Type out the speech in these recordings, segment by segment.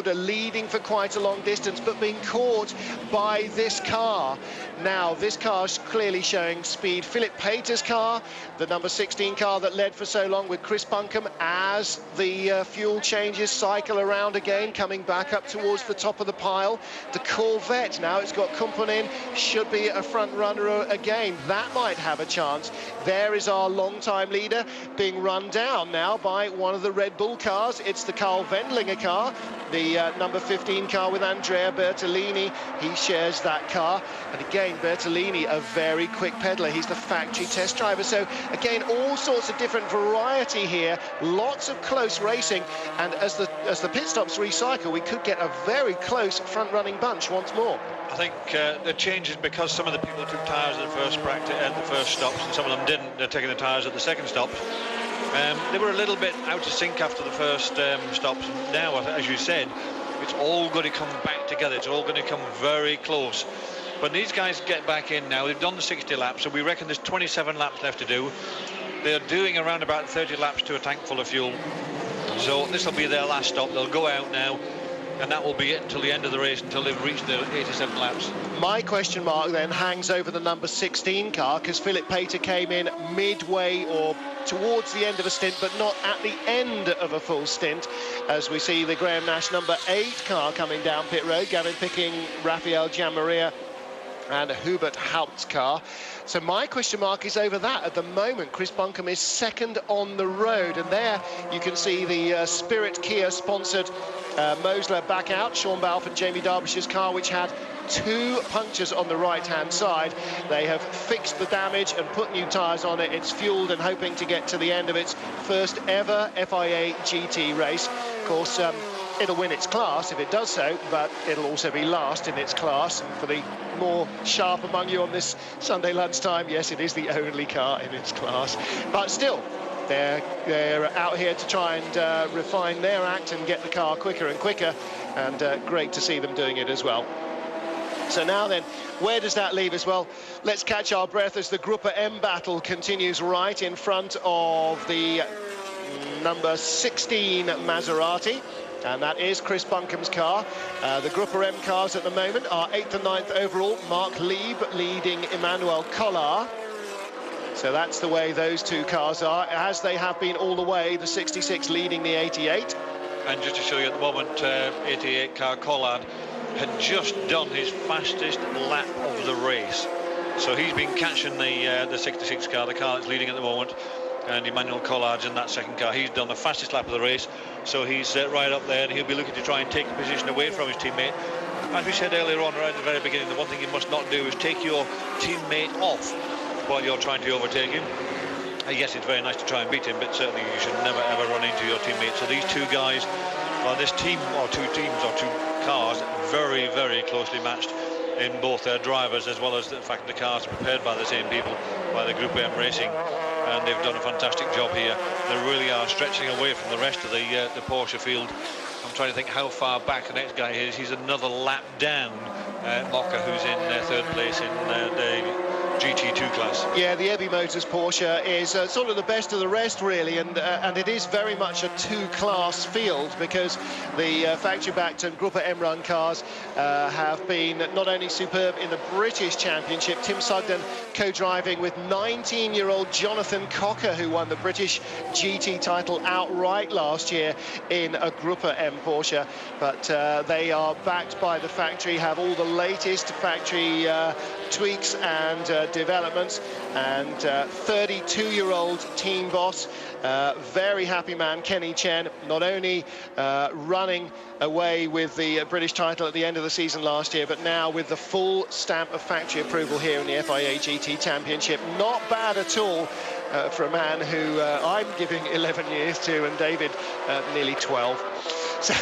order, leading for quite a long distance, but being caught by this car. Now, this car's clearly showing speed. Philip Pater's car, the number 16 car that led for so long with Chris Buncombe, as the fuel changes, cycle around again, coming back up towards the top of the pile. The Corvette, now it's got Kumpunen, should be a front runner again. That might have a chance. There is our long-time leader being run down now by one of the Red Bull cars. It's the Carl Wendlinger car, the number 15 car with Andrea Bertolini. He shares that car. And again, Bertolini, a very quick peddler. He's the factory test driver. So again, all sorts of different variety here. Lots of close racing. And as the pit stops recycle, we could get a very close front-running bunch once more. I think the change is because some of the people took tyres at the first practice, at the first stops, and some of them didn't. They're taking the tyres at the second stops. They were a little bit out of sync after the first stops. Now, as you said, it's all going to come back together. It's all going to come very close. But these guys get back in now. They've done the 60 laps, so we reckon there's 27 laps left to do. They're doing around about 30 laps to a tank full of fuel. So this will be their last stop. They'll go out now, and that will be it until the end of the race, until they've reached the 87 laps. My question mark then hangs over the number 16 car, because Philip Pater came in midway or towards the end of a stint, but not at the end of a full stint, as we see the Graham Nash number 8 car coming down pit road. Gavin Picking, Rafael Gianmaria and Hubert Haupt's car. So my question mark is over that at the moment. Chris Buncombe is second on the road, and there you can see the Spirit Kia sponsored Mosler back out. Sean Balfe and Jamie Derbyshire's car, which had 2 punctures on the right-hand side. They have fixed the damage and put new tyres on it. It's fueled and hoping to get to the end of its first ever FIA GT race. Of course, it'll win its class if it does so, but it'll also be last in its class. And for the more sharp among you on this Sunday lunchtime, yes, it is the only car in its class. But still, they're out here to try and refine their act and get the car quicker and quicker, and great to see them doing it as well. So now then, where does that leave us? Well, let's catch our breath as the Grupper M battle continues right in front of the number 16 Maserati. And that is Chris Buncombe's car. The Grupper M cars at the moment are 8th and 9th overall. Mark Lieb leading Emmanuel Collard. So that's the way those 2 cars are, as they have been all the way, the 66 leading the 88. And just to show you at the moment, 88 car Collard had just done his fastest lap of the race. So he's been catching the 66 car, the car that's leading at the moment. And Emmanuel Collard's in that second car. He's done the fastest lap of the race, so he's right up there, and he'll be looking to try and take a position away from his teammate. As we said earlier on, right at the very beginning, the one thing you must not do is take your teammate off while you're trying to overtake him. Yes, it's very nice to try and beat him, but certainly you should never ever run into your teammate. So these 2 guys, well, this team, or 2 teams, or 2 cars, very, very closely matched in both their drivers, as well as the fact the cars are prepared by the same people, by the Group M Racing. And they've done a fantastic job here. They really are stretching away from the rest of the Porsche field. I'm trying to think how far back the next guy is. He's another lap down Mocker, who's in 3rd place in the GT2 class. Yeah, the Ebby Motors Porsche is sort of the best of the rest, really, and it is very much a 2-class field, because the factory-backed and Grupper M-Run cars have been not only superb in the British Championship. Tim Sugden co-driving with 19-year-old Jonathan Cocker, who won the British GT title outright last year in a Grupper M Porsche. But they are backed by the factory, have all the latest factory tweaks and developments, and 32-year-old team boss, very happy man, Kenny Chen, not only running away with the British title at the end of the season last year, but now with the full stamp of factory approval here in the FIA GT Championship. Not bad at all for a man who I'm giving 11 years to, and David nearly 12. So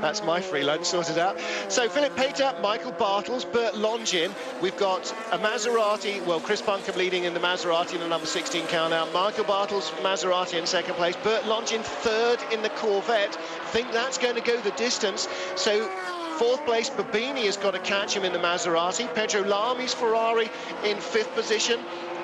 that's my free lunch sorted out. So Philip Pater, Michael Bartels, Bert Longin. We've got a Maserati, well, Chris Buncombe leading in the Maserati in the number 16 car now. Michael Bartels, Maserati in 2nd place. Bert Longin 3rd in the Corvette. Think that's going to go the distance. So 4th place, Babini has got to catch him in the Maserati. Pedro Lami's Ferrari in 5th position.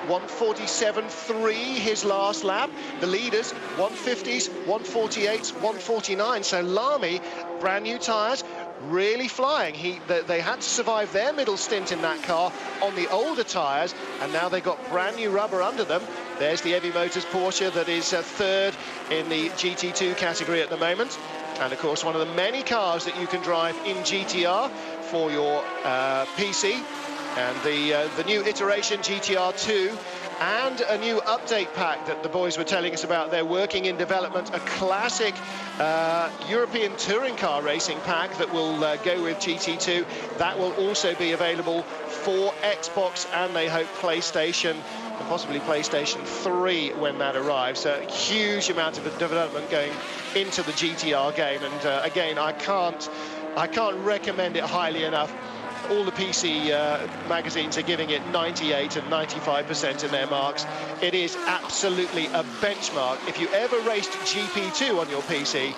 147.3 his last lap. The leaders 150s, 148s, 149. So Lamy, brand new tyres, really flying. They had to survive their middle stint in that car on the older tyres, and now they've got brand new rubber under them. There's the Heavy Motors Porsche that is third in the GT2 category at the moment. And of course, one of the many cars that you can drive in GTR for your PC. And the new iteration GTR2, and a new update pack that the boys were telling us about. They're working in development, a classic European touring car racing pack that will go with GT2. That will also be available for Xbox and they hope PlayStation, and possibly PlayStation 3 when that arrives. A huge amount of development going into the GTR game, and again, I can't recommend it highly enough. All the PC magazines are giving it 98 and 95% in their marks. It is absolutely a benchmark. If you ever raced GP2 on your PC,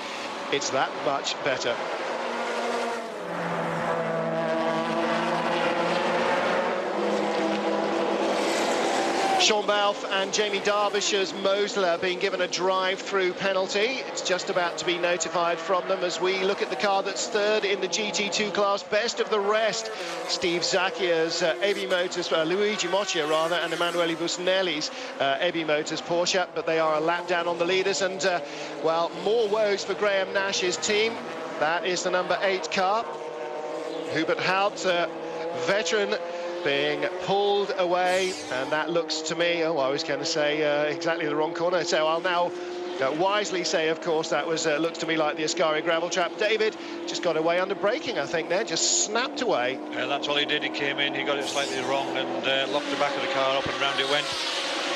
it's that much better. Sean Balfe and Jamie Derbisher's Mosler being given a drive-through penalty. It's just about to be notified from them as we look at the car that's third in the GT2 class. Best of the rest, Steve Zacchia's Heavy Motors, Luigi Moccia rather, and Emanuele Busnelli's Heavy Motors Porsche, but they are a lap down on the leaders. And well, more woes for Graham Nash's team. That is the number 8 car. Hubert Haupt, veteran, being pulled away, and that looks to me, I was going to say exactly the wrong corner, so I'll now wisely say, of course, that was looks to me like the Ascari gravel trap. David just got away under braking, I think, there, just snapped away. Yeah, that's all he did. He came in, he got it slightly wrong, and locked the back of the car up, and round it went.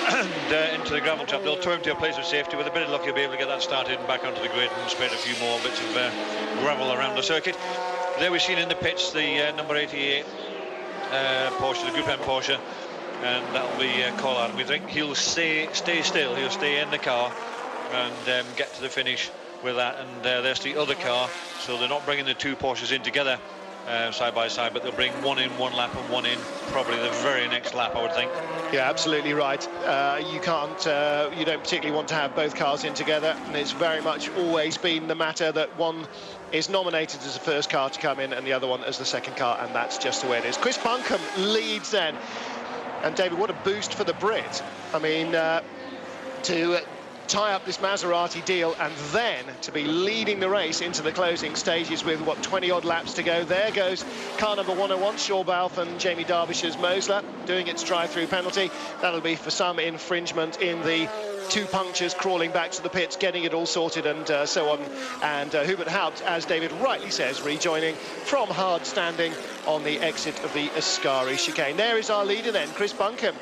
And into the gravel trap. They'll tow him to a place of safety. With a bit of luck, he'll be able to get that started and back onto the grid and spread a few more bits of gravel around the circuit. There we've seen in the pits the number 88 Porsche, the Group M Porsche, and that'll be Collard. We think he'll stay still, he'll stay in the car and get to the finish with that. And there's the other car, so they're not bringing the two Porsches in together side by side, but they'll bring one in one lap and one in probably the very next lap, I would think. Yeah, absolutely right. You don't particularly want to have both cars in together, and it's very much always been the matter that one is nominated as the first car to come in and the other one as the second car, and that's just the way it is. Chris Buncombe leads then, and David, what a boost for the Brit. I mean, to tie up this Maserati deal and then to be leading the race into the closing stages with, what, 20-odd laps to go. There goes car number 101, Sean Balfe and Jamie Derbisher's Mosler, doing its drive-through penalty. That'll be for some infringement in the two punctures, crawling back to the pits, getting it all sorted, and so on. And Hubert Haupt, as David rightly says, rejoining from hard standing on the exit of the Ascari chicane. There is our leader then, Chris Buncombe.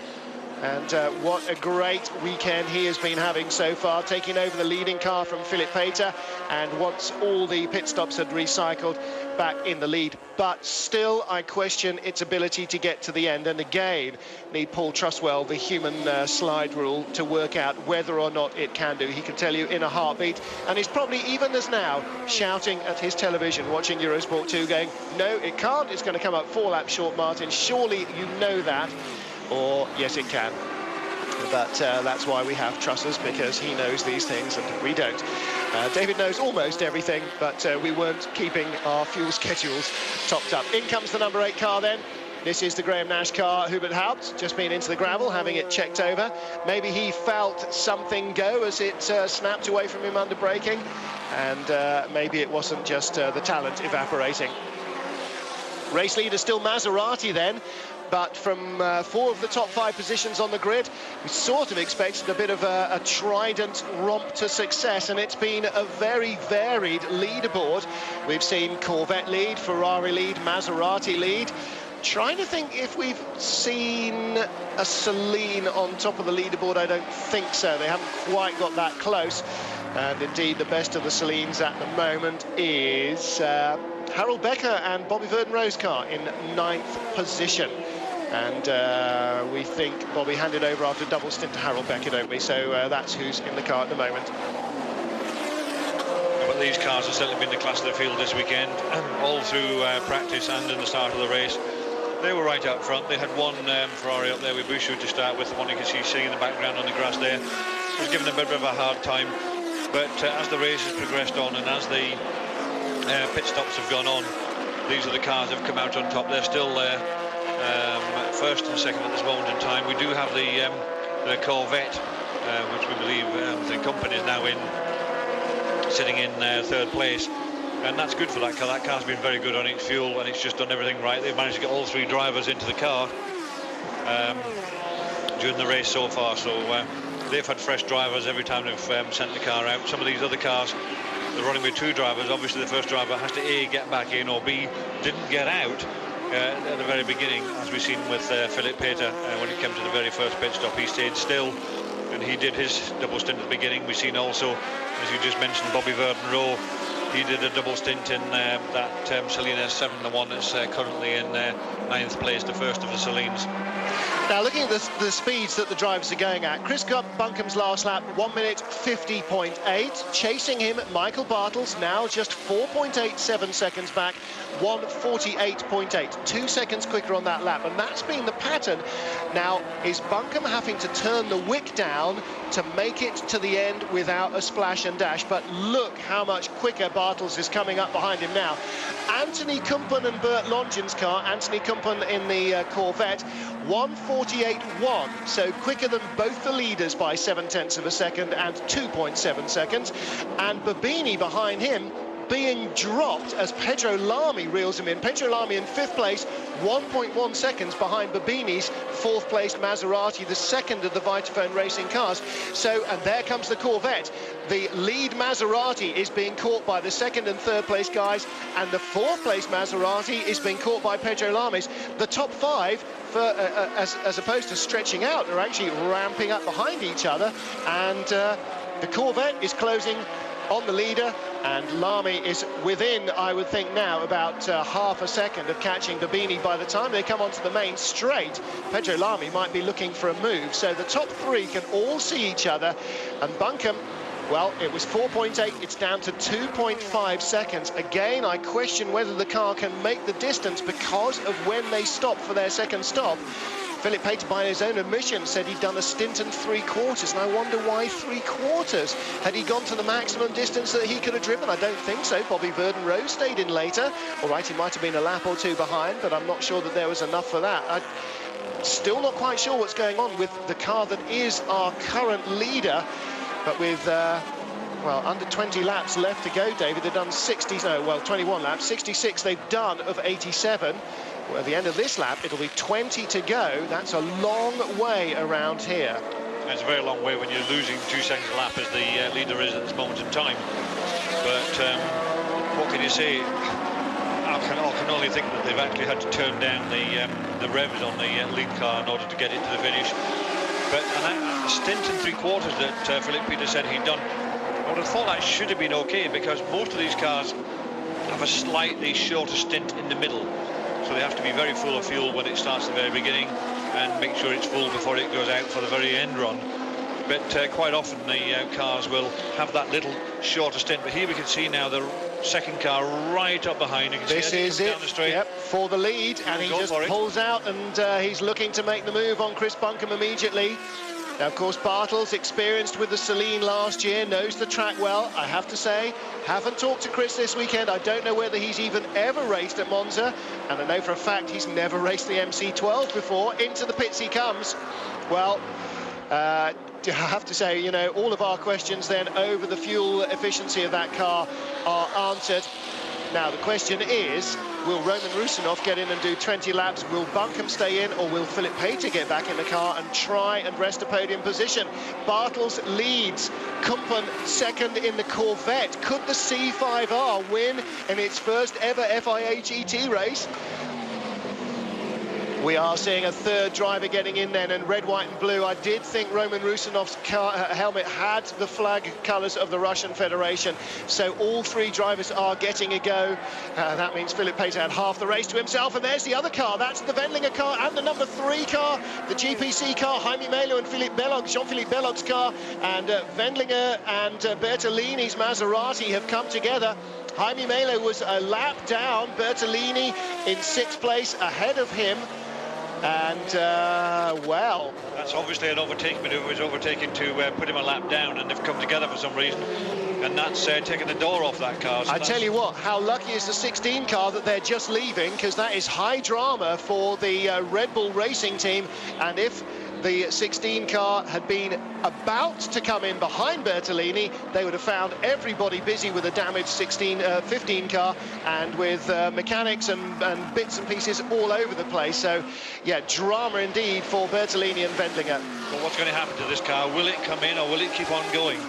And what a great weekend he has been having so far, taking over the leading car from Philip Pater, and once all the pit stops had recycled, back in the lead. But still, I question its ability to get to the end, and again need Paul Truswell, the human slide rule, to work out whether or not it can do. He can tell you in a heartbeat, and he's probably, even as now, shouting at his television watching Eurosport 2 going, no, it can't, it's going to come up 4 laps short, Martin, surely you know that. Or, yes, it can. But that's why we have Trussers, because he knows these things and we don't. David knows almost everything, but we weren't keeping our fuel schedules topped up. In comes the number 8 car then. This is the Graham Nash car. Hubert Haupt just been into the gravel, having it checked over. Maybe he felt something go as it snapped away from him under braking, and maybe it wasn't just the talent evaporating. Race leader still Maserati then. But from 4 of the top 5 positions on the grid, we sort of expected a bit of a trident romp to success, and it's been a very varied leaderboard. We've seen Corvette lead, Ferrari lead, Maserati lead. Trying to think if we've seen a Celine on top of the leaderboard. I don't think so. They haven't quite got that close. And indeed, the best of the Celines at the moment is Harold Becker and Bobby Verdon-Rose car in 9th position. And we think Bobby handed over after a double stint to Harold Becker, don't we? So that's who's in the car at the moment. But these cars have certainly been the class of the field this weekend, all through practice and in the start of the race. They were right out front. They had one Ferrari up there with Bushu to start with, the one you can see sitting in the background on the grass there. It was giving them a bit of a hard time. But as the race has progressed on and as the pit stops have gone on, these are the cars that have come out on top. They're still first and second at this moment in time. We do have the Corvette, which we believe the company is now in, sitting in third place. And that's good for that car. That car's been very good on its fuel, and it's just done everything right. They've managed to get all three drivers into the car during the race so far. So they've had fresh drivers every time they've sent the car out. Some of these other cars, they're running with two drivers. Obviously, the first driver has to A, get back in, or B, didn't get out at the very beginning, as we've seen with Philip Pater when he came to the very first pit stop. He stayed still, and he did his double stint at the beginning. We've seen also, as you just mentioned, Bobby Verden-Rowe. He did a double stint in that Celine S7, the one that's currently in 9th place, the first of the Celines. Now, looking at the speeds that the drivers are going at, Chris Bunkum's last lap, 1 minute 50.8. Chasing him, Michael Bartels, now just 4.87 seconds back, 1:48.8. 2 seconds quicker on that lap, and that's been the pattern. Now, is Bunkum having to turn the wick down to make it to the end without a splash and dash? But look how much quicker Bartels is coming up behind him now. Anthony Kumpen and Bert Longin's car, Anthony Kumpen in the Corvette, 1:48.1, so quicker than both the leaders by 0.7 of a second and 2.7 seconds. And Babini behind him being dropped as Pedro Lamy reels him in. Pedro Lamy in 5th place, 1.1 seconds behind Babini's 4th place Maserati, the second of the Vitaphone Racing cars. So, and there comes the Corvette. The lead Maserati is being caught by the 2nd and 3rd place guys, and the 4th place Maserati is being caught by Pedro Lamy's. The top 5, as opposed to stretching out, are actually ramping up behind each other, and the Corvette is closing on the leader, and Lamy is within, I would think now, about half a second of catching Babini. By the time they come onto the main straight, Pedro Lamy might be looking for a move. So the top 3 can all see each other, and Bunkum, well, it was 4.8, it's down to 2.5 seconds. Again, I question whether the car can make the distance because of when they stop for their second stop. Philip Pater, by his own admission, said he'd done a stint and 3/4, and I wonder why 3/4. Had he gone to the maximum distance that he could have driven? I don't think so. Bobby Verden-Rowe stayed in later. All right, he might have been a lap or two behind, but I'm not sure that there was enough for that. I'm still not quite sure what's going on with the car that is our current leader, but with well, under 20 laps left to go, David. They've done 21 laps, 66 they've done of 87. Well, at the end of this lap, it'll be 20 to go. That's a long way around here. It's a very long way when you're losing 2 seconds a lap as the leader is at this moment in time. But what can you say? I can only think that they've actually had to turn down the revs on the lead car in order to get it to the finish. But a stint and 3/4 that Philip Pater said he'd done, I would have thought that should have been okay, because most of these cars have a slightly shorter stint in the middle. So they have to be very full of fuel when it starts at the very beginning and make sure it's full before it goes out for the very end run. But quite often the cars will have that little shorter stint. But here we can see now the second car right up behind. You can this see is it, down the straight. Yep, for the lead, and he just pulls out, and he's looking to make the move on Chris Bunkum immediately. Now, of course, Bartels, experienced with the Celine last year, knows the track well, I have to say. Haven't talked to Chris this weekend. I don't know whether he's even ever raced at Monza, and I know for a fact he's never raced the MC12 before. Into the pits he comes. Well, I have to say, you know, all of our questions then over the fuel efficiency of that car are answered. Now, the question is, will Roman Rusinov get in and do 20 laps? Will Bunkum stay in, or will Philip Pater get back in the car and try and wrest a podium position? Bartels leads, Kumpen second in the Corvette. Could the C5R win in its first ever FIA GT race? We are seeing a third driver getting in then, and red, white and blue. I did think Roman Rusinov's helmet had the flag colours of the Russian Federation, so all 3 drivers are getting a go. That means Philip Pater had half the race to himself, and there's the other car. That's the Wendlinger car and the number 3 car, the GPC car, Jaime Melo and Jean-Philippe Bellog's car, and Wendlinger and Bertolini's Maserati have come together. Jaime Melo was a lap down. Bertolini in 6th place, ahead of him. And, well... That's obviously an overtaking maneuver. He was overtaking to put him a lap down, and they've come together for some reason. And that's taking the door off that car. So I tell you what, how lucky is the 16 car that they're just leaving, because that is high drama for the Red Bull Racing team. And if the 16 car had been about to come in behind Bertolini, they would have found everybody busy with a damaged 15 car and with mechanics and bits and pieces all over the place. So, yeah, drama indeed for Bertolini and Wendlinger. Well, what's going to happen to this car? Will it come in or will it keep on going?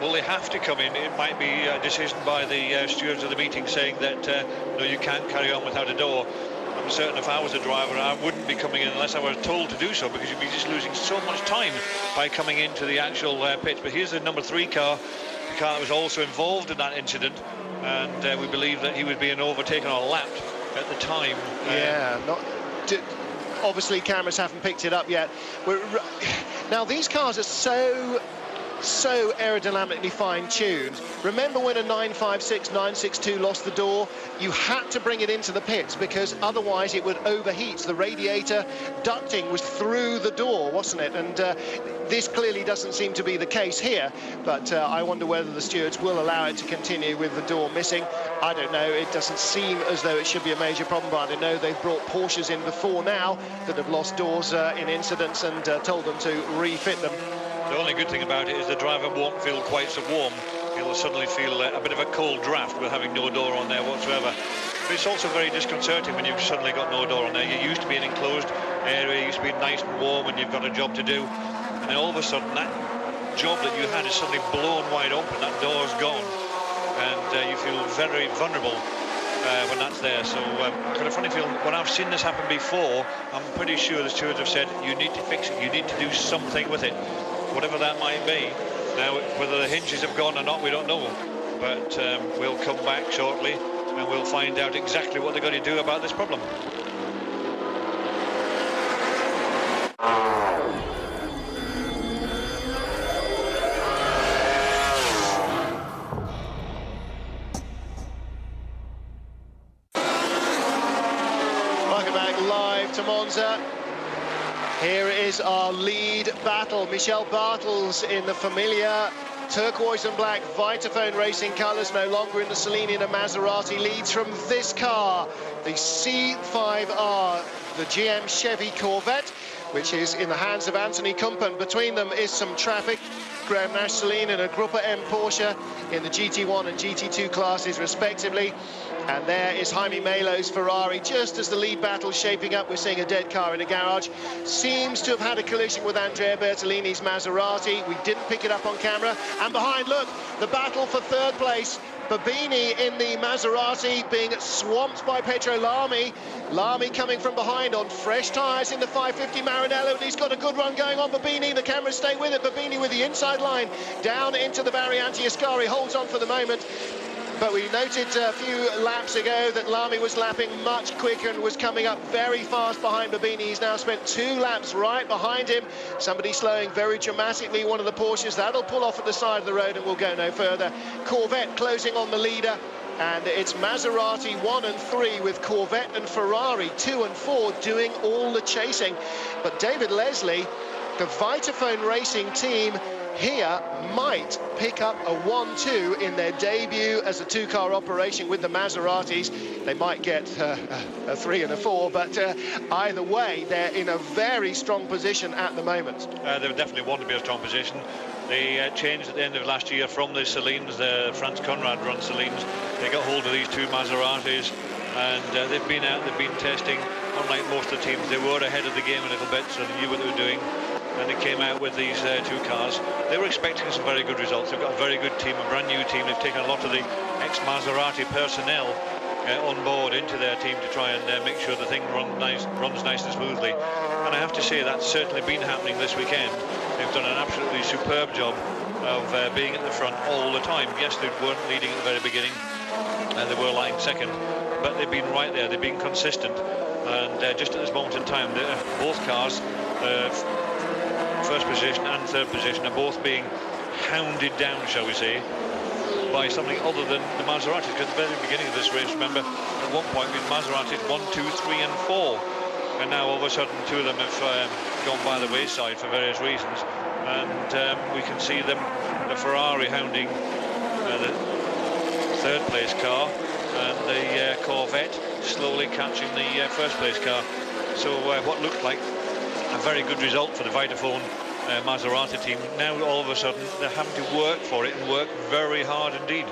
Will they have to come in? It might be a decision by the stewards of the meeting saying that no, you can't carry on without a door. I'm certain if I was a driver, I wouldn't be coming in unless I were told to do so, because you'd be just losing so much time by coming into the actual pit. But here's the number 3 car, the car that was also involved in that incident, and we believe that he was being overtaken or lapped at the time. Yeah, obviously cameras haven't picked it up yet. Now these cars are so aerodynamically fine-tuned. Remember when a 956, 962 lost the door? You had to bring it into the pits because otherwise it would overheat. The radiator ducting was through the door, wasn't it? And this clearly doesn't seem to be the case here, but I wonder whether the stewards will allow it to continue with the door missing. I don't know. It doesn't seem as though it should be a major problem, but I know they've brought Porsches in before now that have lost doors in incidents and told them to refit them. The only good thing about it is the driver won't feel quite so warm. He'll suddenly feel a bit of a cold draft with having no door on there whatsoever. But it's also very disconcerting when you've suddenly got no door on there. You're used to being enclosed area, you used to be nice and warm and you've got a job to do. And then all of a sudden that job that you had is suddenly blown wide open, that door's gone. And you feel very vulnerable when that's there. So I've got a funny feeling, when I've seen this happen before, I'm pretty sure the stewards have said, you need to fix it, you need to do something with it. Whatever that might be. Now, whether the hinges have gone or not, we don't know. But we'll come back shortly and we'll find out exactly what they're going to do about this problem. Welcome back live to Monza. Here is our lead battle. Michel Bartels in the familiar turquoise and black Vitaphone Racing colours, no longer in the Cellini and a Maserati, leads from this car, the C5R, the GM Chevy Corvette, which is in the hands of Anthony Kumpen. Between them is some traffic. Graham Nash Celine and a Gruppa M Porsche in the GT1 and GT2 classes respectively. And there is Jaime Melo's Ferrari. Just as the lead battle's shaping up, we're seeing a dead car in a garage. Seems to have had a collision with Andrea Bertolini's Maserati. We didn't pick it up on camera. And behind, look, the battle for 3rd place. Babini in the Maserati being swamped by Pedro Lamy. Lamy coming from behind on fresh tyres in the 550 Maranello, and he's got a good run going on. Babini, the cameras stay with it. Babini with the inside line down into the Variante Ascari, holds on for the moment. But we noted a few laps ago that Lamy was lapping much quicker and was coming up very fast behind Babini. He's now spent 2 laps right behind him. Somebody slowing very dramatically, one of the Porsches. That'll pull off at the side of the road and will go no further. Corvette closing on the leader. And it's Maserati 1 and 3 with Corvette and Ferrari 2 and 4 doing all the chasing. But David Leslie, the Vitaphone Racing team, here might pick up a 1-2 in their debut as a 2-car operation with the Maseratis. They might get a 3 and a 4, but either way, they're in a very strong position at the moment. They definitely want to be a strong position. They changed at the end of last year from the Cellines, the Franz Conrad run Cellines. They got hold of these 2 Maseratis, and they've been out, they've been testing. Unlike most of the teams, they were ahead of the game a little bit, so they knew what they were doing. And they came out with these 2 cars. They were expecting some very good results. They've got a very good team, a brand new team. They've taken a lot of the ex-Maserati personnel on board into their team to try and make sure the thing runs nice and smoothly. And I have to say that's certainly been happening this weekend. They've done an absolutely superb job of being at the front all the time. Yes, they weren't leading at the very beginning, and they were lying second, but they've been right there. They've been consistent. And just at this moment in time, both cars, first position and 3rd position, are both being hounded down, shall we say. by something other than the Maseratis, because at the very beginning of this race, remember, at one point with Maseratis 1, 2, 3 and 4, and now all of a sudden two of them have gone by the wayside for various reasons, and we can see them, the Ferrari hounding the third place car, and the Corvette slowly catching the first place car. So what looked like a very good result for the Vitaphone Maserati team, now all of a sudden they're having to work for it, and work very hard indeed.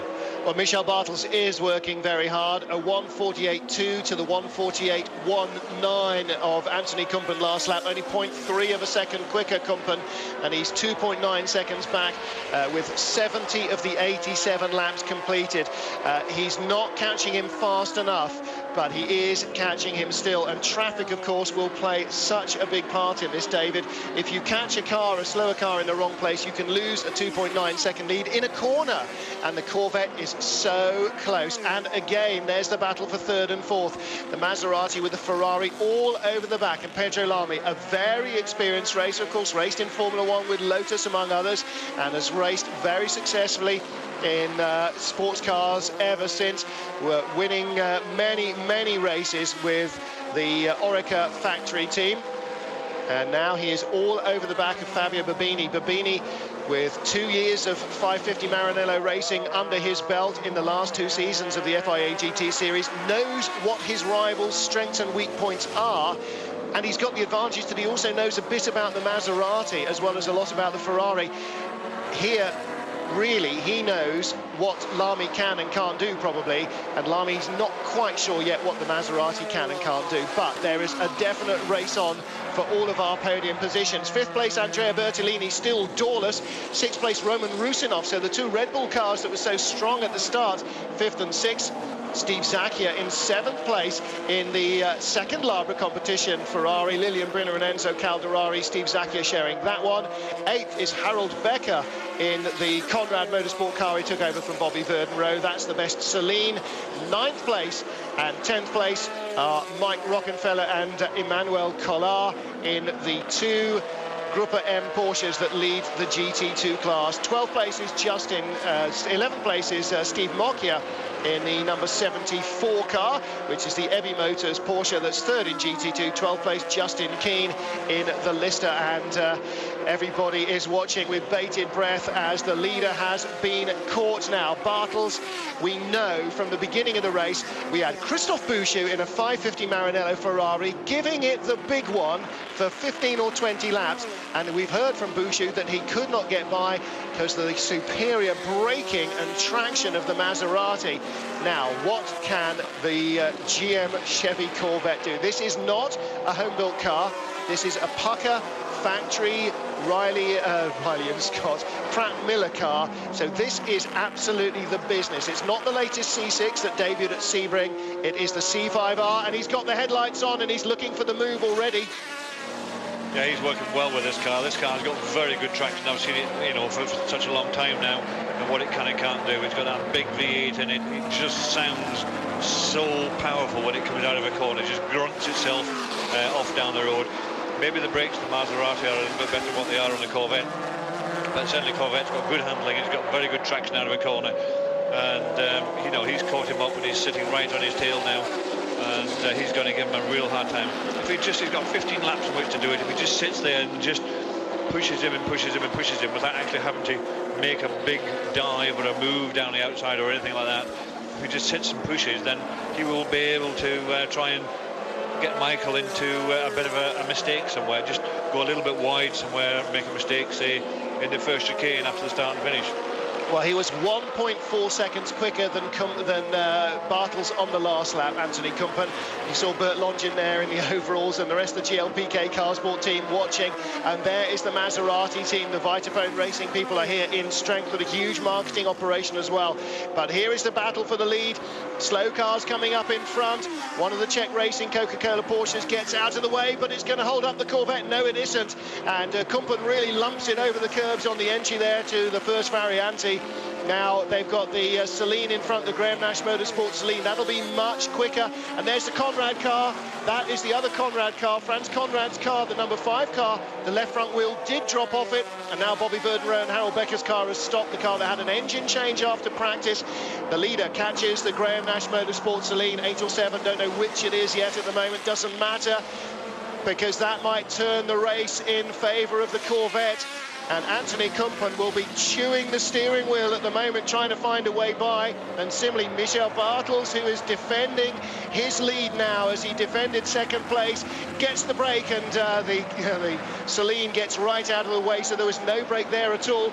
Well, Michel Bartels is working very hard. A 1:48.2 to the 1:48.19 of Anthony Kumpen last lap. Only 0.3 of a second quicker, Kumpen, and he's 2.9 seconds back with 70 of the 87 laps completed. He's not catching him fast enough, but he is catching him still, and traffic, of course, will play such a big part in this, David. If you catch a car, a slower car, in the wrong place, you can lose a 2.9 second lead in a corner, and the Corvette is so close. And again, there's the battle for third and fourth. The Maserati with the Ferrari all over the back, and Pedro Lamy, a very experienced racer, of course, raced in Formula 1 with Lotus among others, and has raced very successfully in sports cars ever since. We're winning many races with the Oreca factory team, and now he is all over the back of Fabio Bobini. Bobini, with 2 years of 550 Maranello racing under his belt in the last 2 seasons of the FIA GT series, knows what his rivals' strengths and weak points are, and he's got the advantage that he also knows a bit about the Maserati as well as a lot about the Ferrari. Here, really, he knows what Lamy can and can't do, probably, and Lamy's not quite sure yet what the Maserati can and can't do, but there is a definite race on for all of our podium positions. 5th place, Andrea Bertolini, still doorless. 6th place, Roman Rusinov, so the 2 Red Bull cars that were so strong at the start, 5th and 6th. Steve Zacchia in 7th place in the second Labra competition. Ferrari, Lilian Brinner and Enzo Calderari. Steve Zacchia sharing that one. 8th is Harold Becker in the Conrad Motorsport car he took over from Bobby Verdenroe. That's the best Celine. 9th place and 10th place are Mike Rockenfeller and Emmanuel Collard in the 2 Gruppa M Porsches that lead the GT2 class. 12th place is 11th place is Steve Mocchia in the number 74 car, which is the Ebby Motors Porsche that's 3rd in GT2. 12th place, Justin Keane in the Lister, and everybody is watching with bated breath as the leader has been caught now. Bartels, we know from the beginning of the race, we had Christophe Bouchou in a 550 Maranello Ferrari, giving it the big one for 15 or 20 laps, and we've heard from Bouchou that he could not get by because of the superior braking and traction of the Maserati. Now, what can the GM Chevy Corvette do? This is not a home-built car. This is a Pucker factory Riley and Scott Pratt Miller car, so this is absolutely the business. It's not the latest C6 that debuted at Sebring, it is the C5R, and he's got the headlights on and he's looking for the move already. Yeah, he's working well with this car. This car's got very good traction. I've seen it, you know, for such a long time now, and what it can and can't do. It's got that big V8 in it. It just sounds so powerful when it comes out of a corner. It just grunts itself off down the road. Maybe the brakes, the Maserati, are a little bit better than what they are on the Corvette, but certainly Corvette's got good handling. It's got very good traction out of a corner, and you know, he's caught him up and he's sitting right on his tail now, and he's going to give him a real hard time. If he's got 15 laps in which to do it. If he just sits there and just pushes him and pushes him and pushes him without actually having to make a big dive or a move down the outside or anything like that, if he just sits and pushes, then he will be able to try and get Michael into a bit of a mistake somewhere, just go a little bit wide somewhere, make a mistake, say, in the first chicane after the start and finish. Well, he was 1.4 seconds quicker than Bartels on the last lap, Anthony Kumpen. You saw Bert Longin there in the overalls, and the rest of the GLPK Carsport team watching. And there is the Maserati team. The Vitaphone Racing people are here in strength with a huge marketing operation as well. But here is the battle for the lead. Slow cars coming up in front. One of the Czech Racing Coca-Cola Porsches gets out of the way, but it's going to hold up the Corvette. No, it isn't. And Kumpen really lumps it over the curbs on the entry there to the first Variante. Now they've got the Celine in front, the Graham Nash Motorsport Celine. That'll be much quicker. And there's the Conrad car. That is the other Conrad car, Franz Conrad's car, the number 5 car. The left front wheel did drop off it, and now Bobby Verdenreau and Harold Becker's car has stopped the car. They had an engine change after practice. The leader catches the Graham Nash Motorsport Celine, 8 or 7, don't know which it is yet at the moment, doesn't matter, because that might turn the race in favour of the Corvette. And Anthony Kumpen will be chewing the steering wheel at the moment, trying to find a way by. And similarly, Michel Bartels, who is defending his lead now as he defended second place, gets the break, and the Celine gets right out of the way, so there was no break there at all.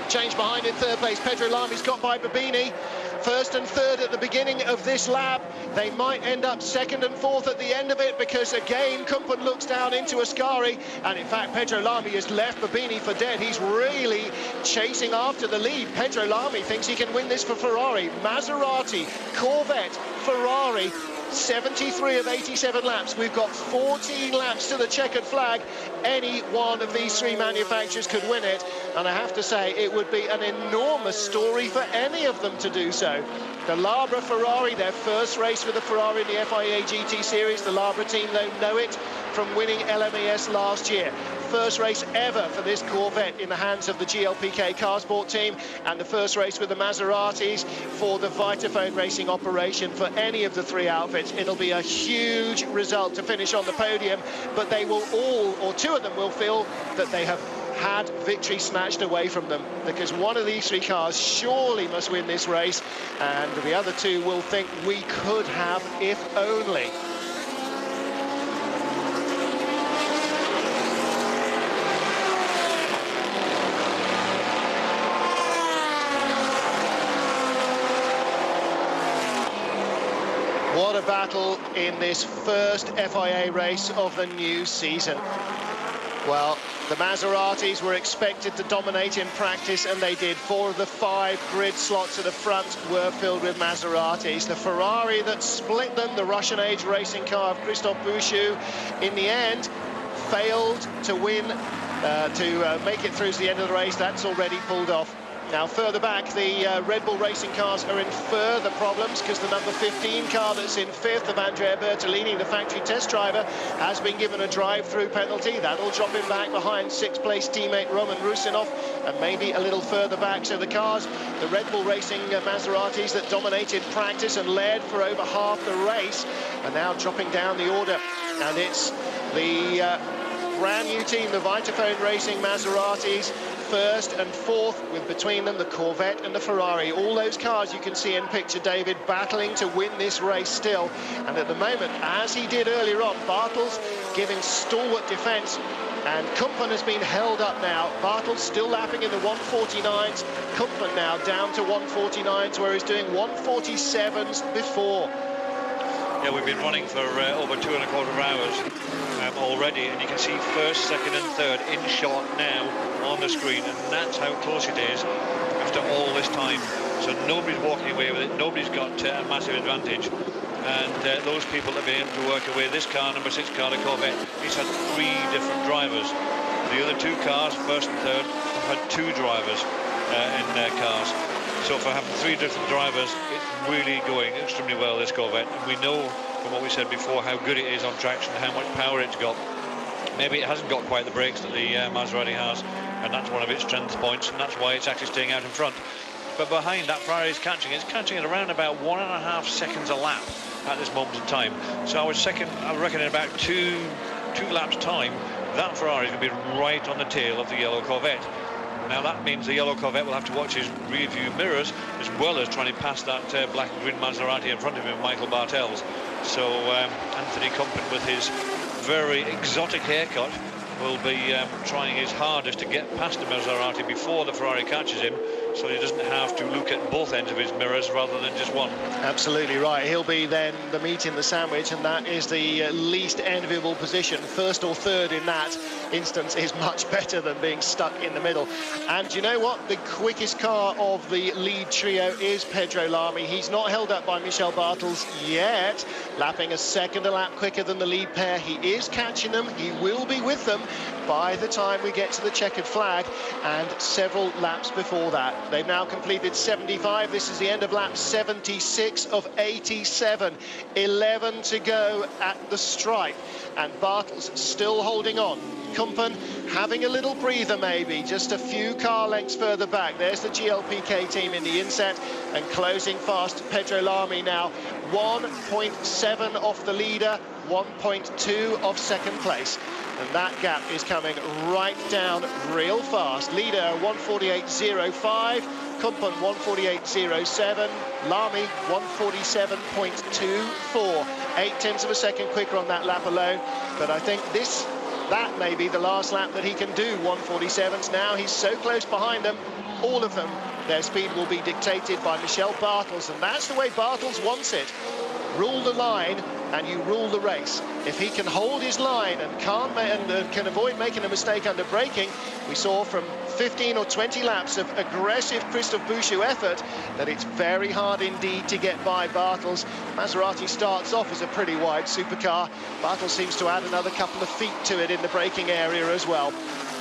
Change behind in third place. Pedro Lami's got by Babini. First and third at the beginning of this lap. They might end up second and fourth at the end of it, because again Kumpen looks down into Ascari, and in fact Pedro Lamy has left Babini for dead. He's really chasing after the lead. Pedro Lamy thinks he can win this for Ferrari. Maserati, Corvette, Ferrari, 73 of 87 laps. We've got 14 laps to the checkered flag. Any one of these 3 manufacturers could win it, and I have to say it would be an enormous story for any of them to do so. The Labra Ferrari, their first race with the Ferrari in the FIA GT series. The Labra team, though, know it from winning LMES last year. First race ever for this Corvette in the hands of the GLPK Carsport team, and the first race with the Maseratis for the Vitaphone racing operation for any of the 3 outfits. It'll be a huge result to finish on the podium, but they will all, or 2 of them will feel that they have had victory snatched away from them, because one of these 3 cars surely must win this race, and the other 2 will think we could have if only. What a battle in this first FIA race of the new season. Well, the Maseratis were expected to dominate in practice, and they did. 4 of the 5 grid slots at the front were filled with Maseratis. The Ferrari that split them, the Russian-age racing car of Christophe Bouchou, in the end failed to win, to make it through to the end of the race. That's already pulled off. Now, further back, the Red Bull racing cars are in further problems, because the number 15 car that's in 5th of Andrea Bertolini, the factory test driver, has been given a drive-through penalty. That'll drop him back behind 6th place teammate Roman Rusinov, and maybe a little further back. So the cars, the Red Bull racing Maseratis that dominated practice and led for over half the race, are now dropping down the order. And it's the brand new team, the Vitaphone racing Maseratis, 1st and 4th, with between them the Corvette and the Ferrari. All those cars you can see in picture, David, battling to win this race still. And at the moment, as he did earlier on, Bartels giving stalwart defence, and Kumpen has been held up now. Bartels still lapping in the 149s. Kumpen now down to 149s, where he's doing 147s before. Yeah, we've been running for over 2.25 hours already, and you can see 1st, 2nd and 3rd in shot now on the screen, and that's how close it is after all this time. So nobody's walking away with it, nobody's got a massive advantage, and those people that have been able to work away, this car, number 6 car, the Corvette, it's had 3 different drivers. The other 2 cars, 1st and 3rd, have had 2 drivers in their cars. So for having 3 different drivers, it's really going extremely well, this Corvette. And we know from what we said before how good it is on traction, how much power it's got. Maybe it hasn't got quite the brakes that the Maserati has, and that's one of its strength points, and that's why it's actually staying out in front. But behind that, Ferrari is catching. It's catching at around about 1.5 seconds a lap at this moment in time. So I reckon in about two laps time, that Ferrari is going to be right on the tail of the yellow Corvette. Now that means the yellow Corvette will have to watch his rear view mirrors, as well as trying to pass that black and green Maserati in front of him, Michael Bartels. So Anthony Kumpen, with his very exotic haircut, will be trying his hardest to get past the Maserati before the Ferrari catches him, so he doesn't have to look at both ends of his mirrors rather than just one. Absolutely right. He'll be then the meat in the sandwich, and that is the least enviable position. 1st or 3rd in that instance is much better than being stuck in the middle. And you know what? The quickest car of the lead trio is Pedro Lamy. He's not held up by Michel Bartels yet, lapping a 2nd a lap quicker than the lead pair. He is catching them. He will be with them by the time we get to the checkered flag, and several laps before that. They've now completed 75. This is the end of lap 76 of 87. 11 to go at the stripe, and Bartels still holding on. Kumpen having a little breather, maybe just a few car lengths further back. There's the GLPK team in the inset and closing fast. Pedro Lamy now 1.7 off the leader, 1.2 off second place, and that gap is coming right down real fast. Leader 148.05, Kumpen 148.07, Lamy 147.24, 0.8 of a second quicker on that lap alone. But I think that may be the last lap that he can do 147s. Now he's so close behind them, all of them, their speed will be dictated by Michel Bartels, and that's the way Bartels wants it. Rule the line and you rule the race. If he can hold his line and can avoid making a mistake under braking, we saw from 15 or 20 laps of aggressive Christophe Bouchou effort that it's very hard indeed to get by Bartels. Maserati starts off as a pretty wide supercar. Bartels seems to add another couple of feet to it in the braking area as well.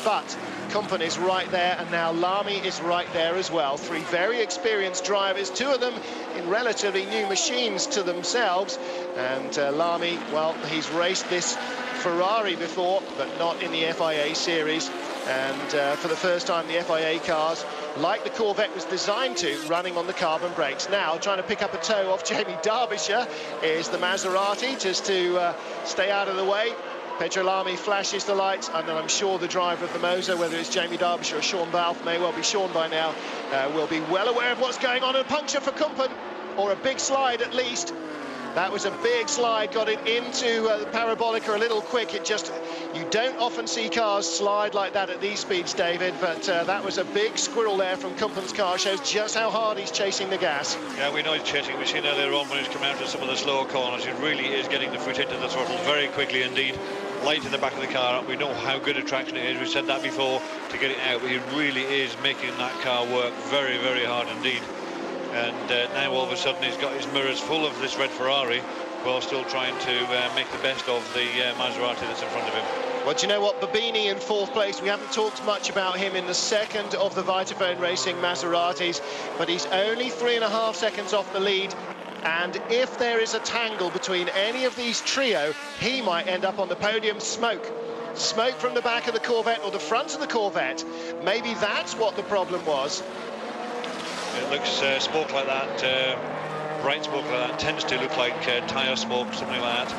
But Kumpen is right there, and now Lamy is right there as well. Three very experienced drivers, two of them in relatively new machines to themselves. And Lamy, well, he's raced this Ferrari before, but not in the FIA series. And for the first time, the FIA cars, like the Corvette was designed to, running on the carbon brakes. Now, trying to pick up a toe off Jamie Derbyshire is the Maserati, just to stay out of the way. Pedro Lamy flashes the lights, and I'm sure the driver of the Monza, whether it's Jamie Derbyshire or Sean Balfe, may well be Sean by now, will be well aware of what's going on. A puncture for Kumpen, or a big slide at least. That was a big slide, got it into the parabolica a little quick. You don't often see cars slide like that at these speeds, David, but that was a big squirrel there from Kumpen's car. Shows just how hard he's chasing the gas. Yeah, we know he's chasing. We've seen earlier on when he's come out of some of the slower corners, he really is getting the foot into the throttle very quickly indeed. Light in the back of the car. We know how good a traction it is. We've said that before, to get it out, but he really is making that car work very, very hard indeed. And now all of a sudden he's got his mirrors full of this red Ferrari, while still trying to make the best of the Maserati that's in front of him. Well, do you know what? Babini in fourth place. We haven't talked much about him in the second of the Vitaphone Racing Maseratis, but he's only 3.5 seconds off the lead. And if there is a tangle between any of these trio, he might end up on the podium. Smoke from the back of the Corvette or the front of the Corvette. Maybe that's what the problem was. It looks smoke like that, bright smoke like that, tends to look like tyre smoke, something like that.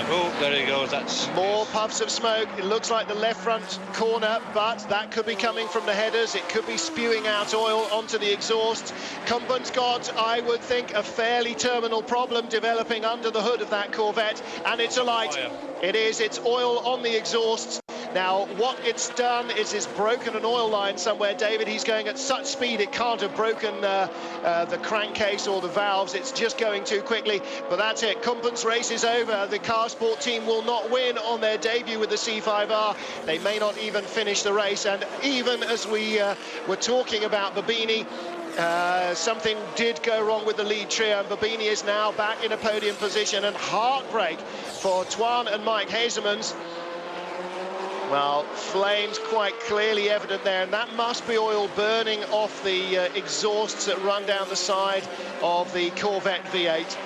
Oh, there he goes. That's more puffs of smoke. It looks like the left front corner, but that could be coming from the headers. It could be spewing out oil onto the exhaust. Kumpen's got, I would think, a fairly terminal problem developing under the hood of that Corvette, and it's alight. Fire. It is. It's oil on the exhausts. Now, what it's done is it's broken an oil line somewhere, David. He's going at such speed it can't have broken the crankcase or the valves. It's just going too quickly, but that's it. Kumpen's race is over. The Car Sport team will not win on their debut with the C5R. They may not even finish the race, and even as we were talking about Babini, something did go wrong with the lead trio, and Babini is now back in a podium position, and heartbreak for Twan and Mike Hazemans. Well, flames quite clearly evident there, and that must be oil burning off the exhausts that run down the side of the Corvette V8.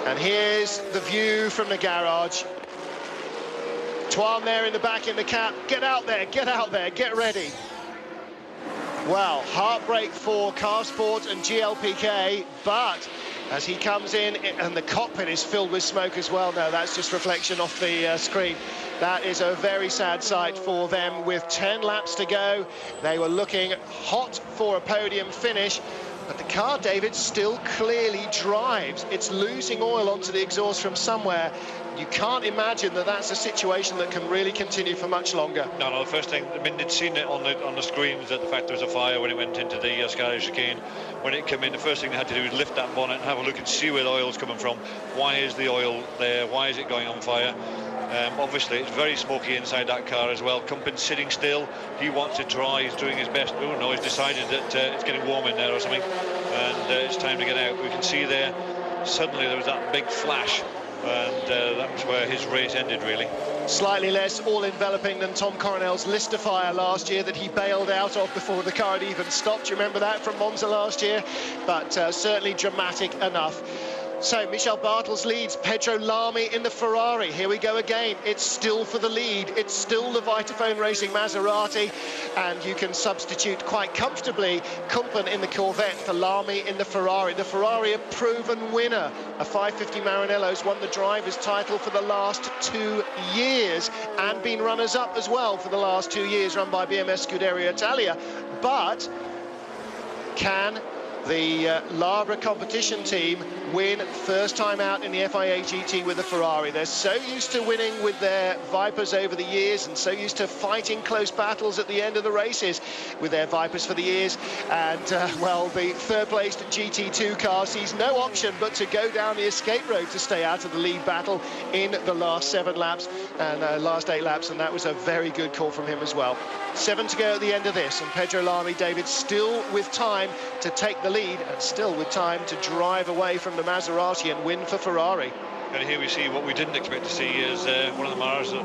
And here's the view from the garage. Twan there in the back in the cap. Get out there, get ready. Well, heartbreak for Car Sport and GLPK, but as he comes in, and the cockpit is filled with smoke as well. No, that's just reflection off the screen. That is a very sad sight for them. With 10 laps to go, they were looking hot for a podium finish, but the car, David, still clearly drives. It's losing oil onto the exhaust from somewhere. You can't imagine that that's a situation that can really continue for much longer. No, the first thing, I mean, they'd seen it on the screens that the fact there was a fire when it went into the Sky chicane. When it came in, the first thing they had to do was lift that bonnet and have a look and see where the oil's coming from. Why is the oil there? Why is it going on fire? Obviously, it's very smoky inside that car as well. Kumpen's sitting still. He wants to try. He's doing his best. Oh, no, he's decided that it's getting warm in there or something, and it's time to get out. We can see there, suddenly there was that big flash and that's where his race ended, really. Slightly less all-enveloping than Tom Coronel's Lister fire last year that he bailed out of before the car had even stopped. You remember that from Monza last year? But certainly dramatic enough. So Michel Bartels leads, Pedro Lamy in the Ferrari. Here we go again. It's still for the lead. It's still the Vitaphone Racing Maserati, and you can substitute quite comfortably Kumpen in the Corvette for Lamy in the Ferrari. The Ferrari, a proven winner. A 550 Maranello's won the driver's title for the last 2 years and been runners-up as well for the last 2 years, run by BMS Scuderia Italia. But can the Labra competition team win first time out in the FIA GT with the Ferrari? They're so used to winning with their Vipers over the years and so used to fighting close battles at the end of the races with their Vipers for the years. And, well, the third-placed GT2 car sees no option but to go down the escape road to stay out of the lead battle in the last 7 laps and last 8 laps, and that was a very good call from him as well. 7 to go at the end of this, and Pedro Lamy, David, still with time to take the lead and still with time to drive away from the Maserati and win for Ferrari. And here we see what we didn't expect to see is one of the Maseratis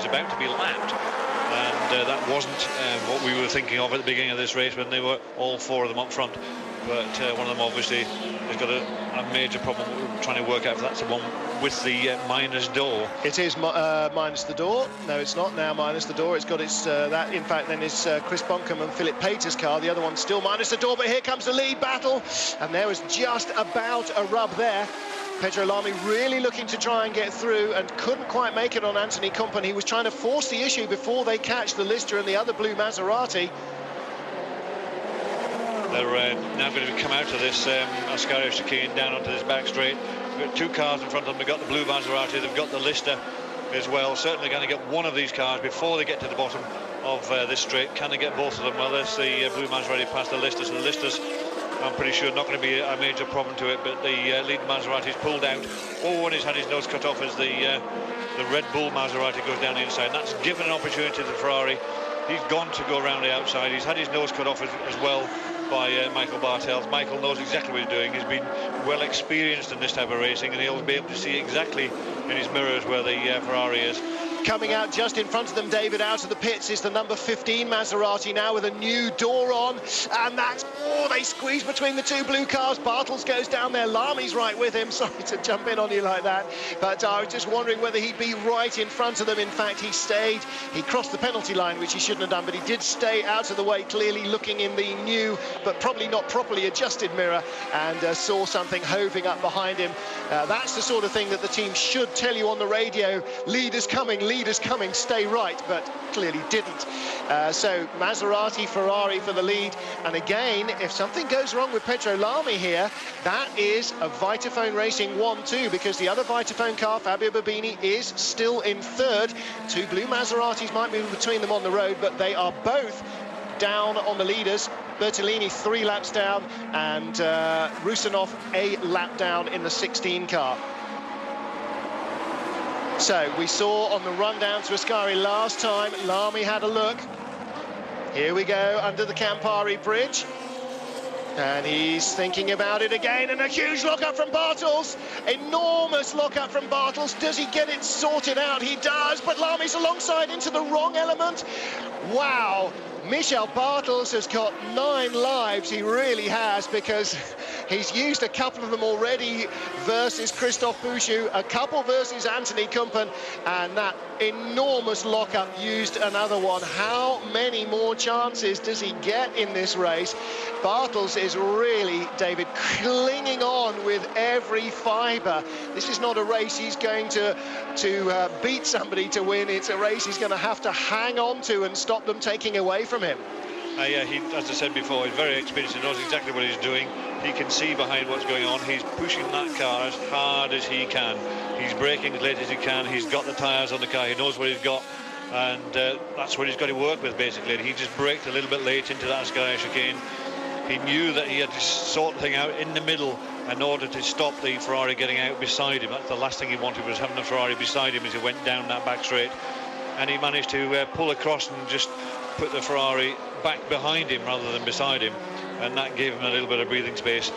about to be lapped, and that wasn't what we were thinking of at the beginning of this race when they were all 4 of them up front. But one of them obviously has got a major problem trying to work out if that's the one with the minus door. It is minus the door. No, it's not now minus the door. It's got its that in fact then is Chris Bonkham and Philip Pater's car. The other one's still minus the door, but here comes the lead battle, and there was just about a rub there. Pedro Lamy really looking to try and get through and couldn't quite make it on Anthony Kumpen. He was trying to force the issue before they catch the Lister and the other blue Maserati. They're now going to come out of this Ascario chicane down onto this back straight. We've got 2 cars in front of them. They've got the blue Maserati, they've got the Lister as well. Certainly going to get one of these cars before they get to the bottom of this straight. Can they get both of them? Well, there's the blue Maserati past the Lister, so the Lister's, I'm pretty sure, not going to be a major problem to it, but the lead Maserati's pulled out. Oh, and he's had his nose cut off as the Red Bull Maserati goes down the inside. And that's given an opportunity to the Ferrari. He's gone to go around the outside. He's had his nose cut off as well by Michael Bartels. Michael knows exactly what he's doing. He's been well experienced in this type of racing, and he'll be able to see exactly in his mirrors where the Ferrari is. Coming out just in front of them, David, out of the pits is the number 15 Maserati now with a new door on, and that's, oh, they squeeze between the 2 blue cars. Bartels goes down there, Lamy's right with him. Sorry to jump in on you like that, but I was just wondering whether he'd be right in front of them. In fact, he stayed, he crossed the penalty line, which he shouldn't have done, but he did stay out of the way, clearly looking in the new but probably not properly adjusted mirror, and saw something hoving up behind him. That's the sort of thing that the team should tell you on the radio. Leaders coming, stay right, but clearly didn't. So Maserati, Ferrari for the lead, and again, if something goes wrong with Pedro Lamy here, that is a Vitaphone Racing 1-2, because the other Vitaphone car, Fabio Bobini, is still in 3rd. 2 blue Maseratis might move between them on the road, but they are both down on the leaders. Bertolini 3 laps down, and Rusanov a lap down in the 16 car. So we saw on the run down to Ascari last time, Lamy had a look. Here we go under the Campari Bridge. And he's thinking about it again, and a huge lock-up from Bartels. Enormous lock-up from Bartels. Does he get it sorted out? He does, but Lamy's alongside into the wrong element. Wow. Michel Bartels has got 9 lives, he really has, because he's used a couple of them already versus Christophe Bouchou, a couple versus Anthony Kumpen, and that enormous lockup used another one. How many more chances does he get in this race? Bartels is really, David, clinging on with every fibre. This is not a race he's going to beat somebody to win. It's a race he's going to have to hang on to and stop them taking away from him. Yeah, he, as I said before, he's very experienced. He knows exactly what he's doing. He can see behind what's going on. He's pushing that car as hard as he can. He's braking as late as he can. He's got the tyres on the car. He knows what he's got, and that's what he's got to work with, basically. He just braked a little bit late into that Ascari chicane. He knew that he had to sort the thing out in the middle in order to stop the Ferrari getting out beside him. That's the last thing he wanted, was having the Ferrari beside him as he went down that back straight. And he managed to pull across and just put the Ferrari back behind him rather than beside him, and that gave him a little bit of breathing space.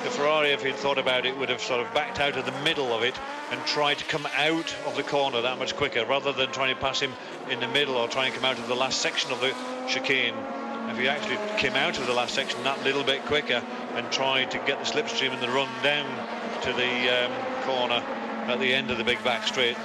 the Ferrari, if he'd thought about it, would have sort of backed out of the middle of it and tried to come out of the corner that much quicker, rather than trying to pass him in the middle or try and come out of the last section of the chicane. If he actually came out of the last section that little bit quicker and tried to get the slipstream and the run down to the corner at the end of the big back straight,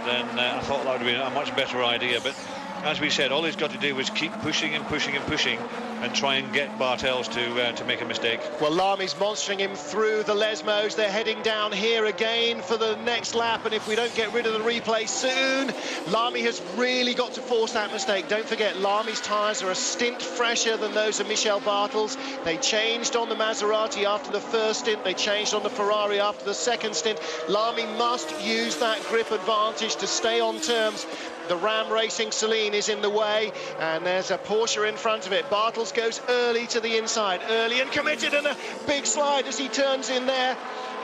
then I thought that would have been a much better idea. But as we said, all he's got to do is keep pushing and pushing and pushing and try and get Bartels to make a mistake. Well, Lami's monstering him through the Lesmos. They're heading down here again for the next lap, and if we don't get rid of the replay soon, Lami has really got to force that mistake. Don't forget, Lami's tyres are a stint fresher than those of Michel Bartels. They changed on the Maserati after the first stint. They changed on the Ferrari after the second stint. Lami must use that grip advantage to stay on terms. The Ram Racing Celine is in the way, and there's a Porsche in front of it. Bartels goes early to the inside, early and committed, and a big slide as he turns in there.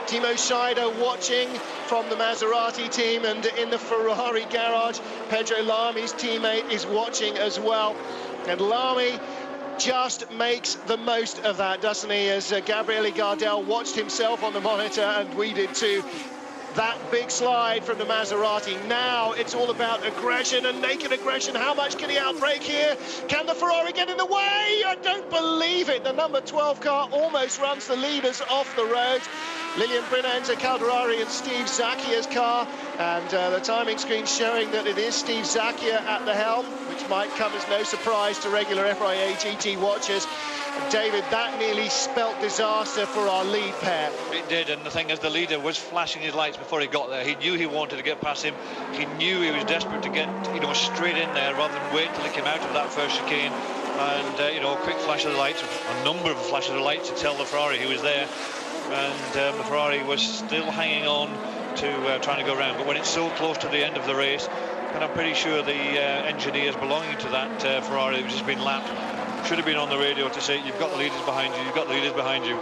Timo Scheider watching from the Maserati team, and in the Ferrari garage, Pedro Lami's teammate is watching as well. And Lami just makes the most of that, doesn't he, as Gabriele Gardel watched himself on the monitor, and we did too. That big slide from the Maserati. Now it's all about aggression and naked aggression. How much can he outbrake here? Can the Ferrari get in the way? I don't believe it. The number 12 car almost runs the leaders off the road. Lilian Brina, Enzo Calderari and Steve Zacchia's car, and the timing screen showing that it is Steve Zacchia at the helm, which might come as no surprise to regular FIA GT watchers. David, that nearly spelt disaster for our lead pair. It did, and the thing is, the leader was flashing his lights before he got there. He knew he wanted to get past him. He knew he was desperate to get, straight in there rather than wait till he came out of that first chicane. And, a quick flash of the lights, a number of flashes of the lights to tell the Ferrari he was there. And the Ferrari was still hanging on to trying to go around. But when it's so close to the end of the race, and I'm pretty sure the engineers belonging to that Ferrari that was just been lapped should have been on the radio to say, you've got the leaders behind you, you've got the leaders behind you,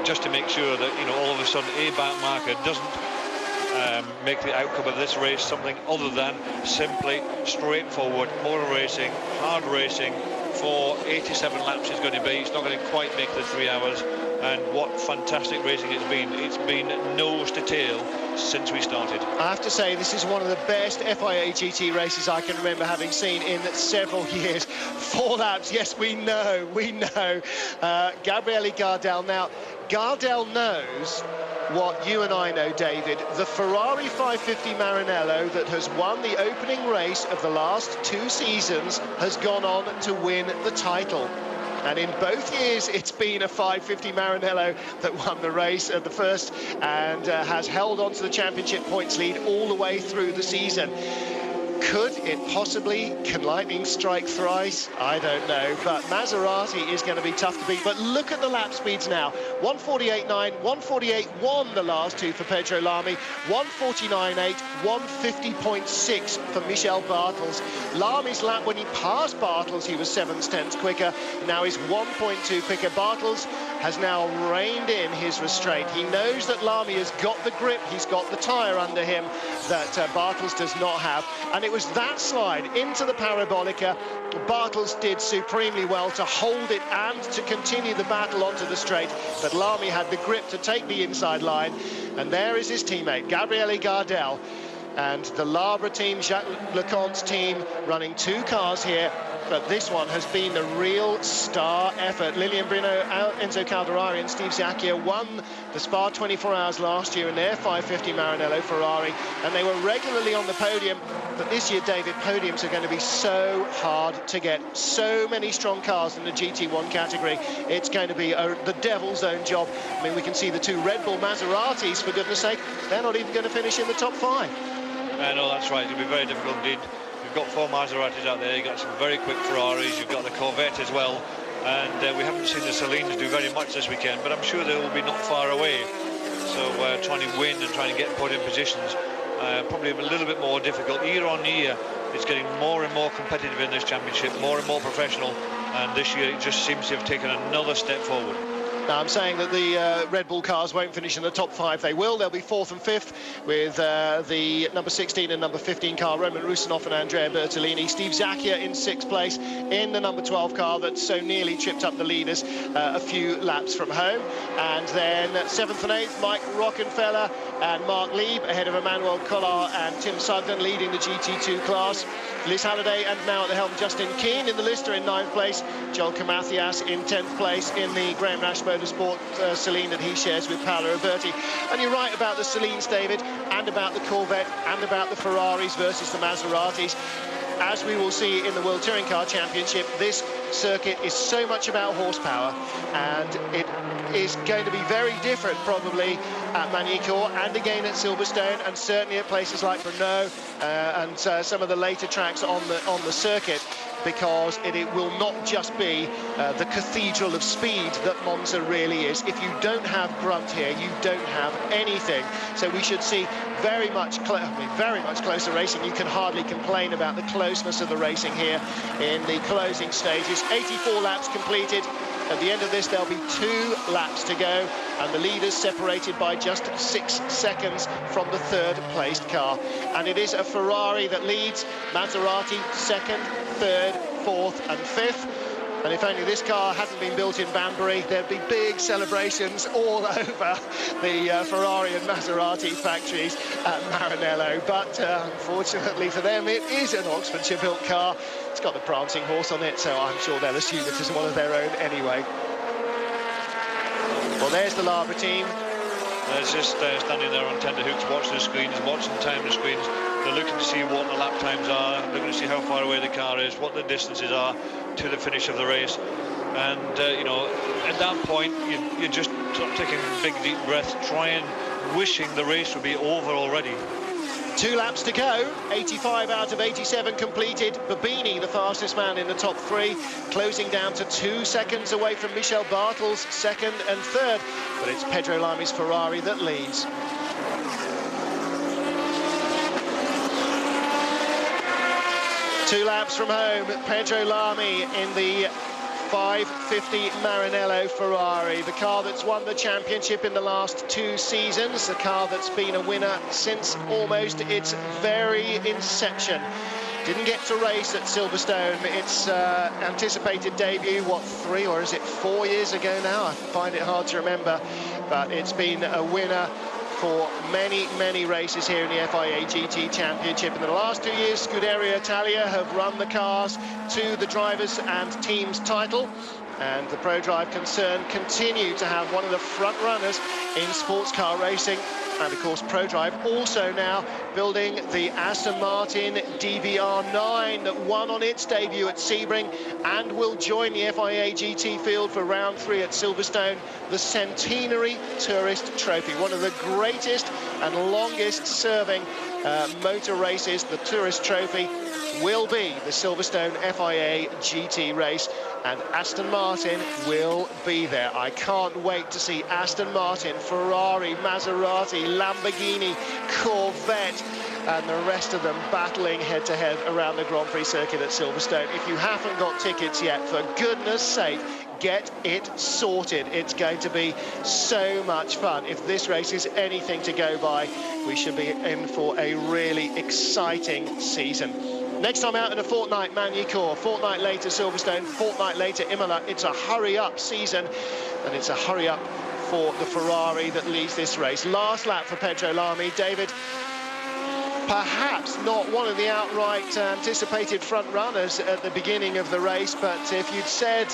just to make sure that, all of a sudden a back marker doesn't make the outcome of this race something other than simply straightforward motor racing, hard racing. For 87 laps it's going to be. It's not going to quite make the 3 hours. And what fantastic racing it's been. It's been nose to tail since we started. I have to say, this is one of the best FIA GT races I can remember having seen in several years. 4 laps, yes, we know. Gabriele Gardel. Now, Gardel knows what you and I know, David. The Ferrari 550 Maranello that has won the opening race of the last 2 seasons has gone on to win the title. And in both years, it's been a 550 Maranello that won the race at the first and has held on to the championship points lead all the way through the season. Could it possibly, can lightning strike thrice? I don't know, but Maserati is going to be tough to beat. But look at the lap speeds now. 148.9, 148.1 the last 2 for Pedro Lamy, 149.8, 150.6 for Michel Bartels. Lamy's lap when he passed Bartels, he was 7/10 quicker. Now he's 1.2 quicker. Bartels has now reined in his restraint. He knows that Lamy has got the grip, he's got the tyre under him that Bartels does not have. And it was that slide into the Parabolica. Bartels did supremely well to hold it and to continue the battle onto the straight, but Lamy had the grip to take the inside line. And there is his teammate, Gabriele Gardel, and the Labra team, Jacques Leconte's team, running 2 cars here. But this one has been a real star effort. Lilian Brino, Enzo Calderari and Steve Zacchia won the Spa 24 Hours last year in their 550 Maranello Ferrari, and they were regularly on the podium. But this year, David, podiums are going to be so hard to get. So many strong cars in the GT1 category. It's going to be the devil's own job. I mean, we can see the 2 Red Bull Maseratis, for goodness sake. They're not even going to finish in the top 5. No, that's right. It'll be very difficult indeed. You've got 4 Maseratis out there, you've got some very quick Ferraris, you've got the Corvette as well, and we haven't seen the Celines do very much this weekend, but I'm sure they will be not far away. So trying to win and trying to get podium positions, probably a little bit more difficult. Year on year, it's getting more and more competitive in this championship, more and more professional, and this year it just seems to have taken another step forward. Now, I'm saying that the Red Bull cars won't finish in the top 5. They will. They'll be 4th and 5th with the number 16 and number 15 car, Roman Rusinov and Andrea Bertolini. Steve Zacchia in 6th place in the number 12 car that so nearly tripped up the leaders a few laps from home. And then 7th and 8th, Mike Rockenfeller and Mark Lieb ahead of Emmanuel Collard and Tim Sugden leading the GT2 class. Liz Halliday and now at the helm Justin Keane in the Lister in 9th place. Joel Camathias in 10th place in the Graham Nash Motorsport Celine that he shares with Paolo Roberti. And you're right about the Celines, David, and about the Corvette and about the Ferraris versus the Maseratis. As we will see in the World Touring Car Championship, this circuit is so much about horsepower, and it is going to be very different probably at Magny-Cours and again at Silverstone, and certainly at places like Brno and some of the later tracks on the circuit, because it will not just be the cathedral of speed that Monza really is. If you don't have grunt here, you don't have anything. So we should see very much closer racing. You can hardly complain about the closeness of the racing here in the closing stages. 84 laps completed. At the end of this, there'll be 2 laps to go, and the leaders separated by just 6 seconds from the 3rd placed car. And it is a Ferrari that leads, Maserati 2nd, 3rd, 4th and 5th. And if only this car hadn't been built in Banbury, there'd be big celebrations all over the Ferrari and Maserati factories at Maranello. But unfortunately for them, it is an Oxfordshire-built car. It's got the prancing horse on it, so I'm sure they'll assume it as one of their own anyway. Well, there's the Labra team. They're just standing there on tenterhooks, watching the screens, watching the time of the screens. They're looking to see what the lap times are, looking to see how far away the car is, what the distances are to the finish of the race. And, you know, at that point, you're just sort of taking big, deep breaths, wishing the race would be over already. 2 laps to go, 85 out of 87 completed. Babini, the fastest man in the top 3, closing down to 2 seconds away from Michel Bartels, 2nd and 3rd. But it's Pedro Lami's Ferrari that leads. Two laps from home, Pedro Lamy in the 550 Maranello Ferrari, the car that's won the championship in the last 2 seasons, the car that's been a winner since almost its very inception. Didn't get to race at Silverstone. Its anticipated debut, what, 3 or is it 4 years ago now? I find it hard to remember, but it's been a winner for many, many races here in the FIA GT Championship. In the last 2 years, Scuderia Italia have run the cars to the drivers and teams title, and the ProDrive concern continue to have one of the front runners in sports car racing. And of course, ProDrive also now building the Aston Martin DBR9 that won on its debut at Sebring and will join the FIA GT field for round 3 at Silverstone, the Centenary Tourist Trophy, one of the greatest and longest serving motor races. The Tourist Trophy will be the Silverstone FIA GT race, and Aston Martin will be there. I can't wait to see Aston Martin, Ferrari, Maserati, Lamborghini, Corvette and the rest of them battling head-to-head around the Grand Prix circuit at Silverstone. If you haven't got tickets yet, for goodness sake, get it sorted. It's going to be so much fun. If this race is anything to go by, we should be in for a really exciting season. Next time out in a fortnight, Magny-Cours, fortnight later Silverstone, fortnight later Imola. It's a hurry-up season, and it's a hurry-up for the Ferrari that leads this race. Last lap for Pedro Lamy. David, perhaps not one of the outright anticipated front runners at the beginning of the race, but if you'd said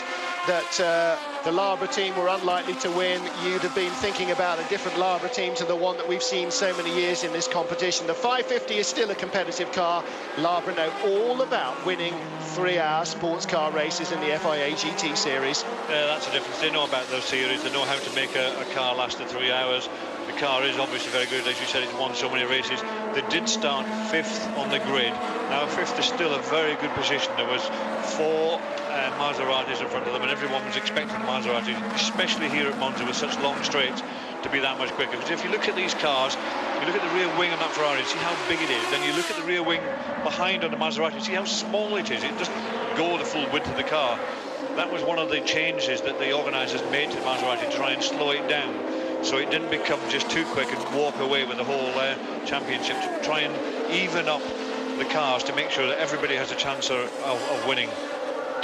that the Labra team were unlikely to win, you'd have been thinking about a different Labra team to the one that we've seen so many years in this competition. The 550 is still a competitive car. Labra know all about winning 3-hour sports car races in the FIA GT series. Yeah, that's the difference. They know about those series. They know how to make a car last the 3 hours. The car is obviously very good. As you said, it's won so many races. They did start 5th on the grid. Now 5th is still a very good position. There was 4 Maseratis in front of them, and everyone was expecting Maseratis, especially here at Monza with such long straights, to be that much quicker. Because if you look at these cars, you look at the rear wing on that Ferrari, see how big it is. Then you look at the rear wing behind on the Maserati, see how small it is. It doesn't go the full width of the car. that was one of the changes that the organisers made to Maserati to try and slow it down, so it didn't become just too quick and walk away with the whole championship, to try and even up the cars to make sure that everybody has a chance of winning.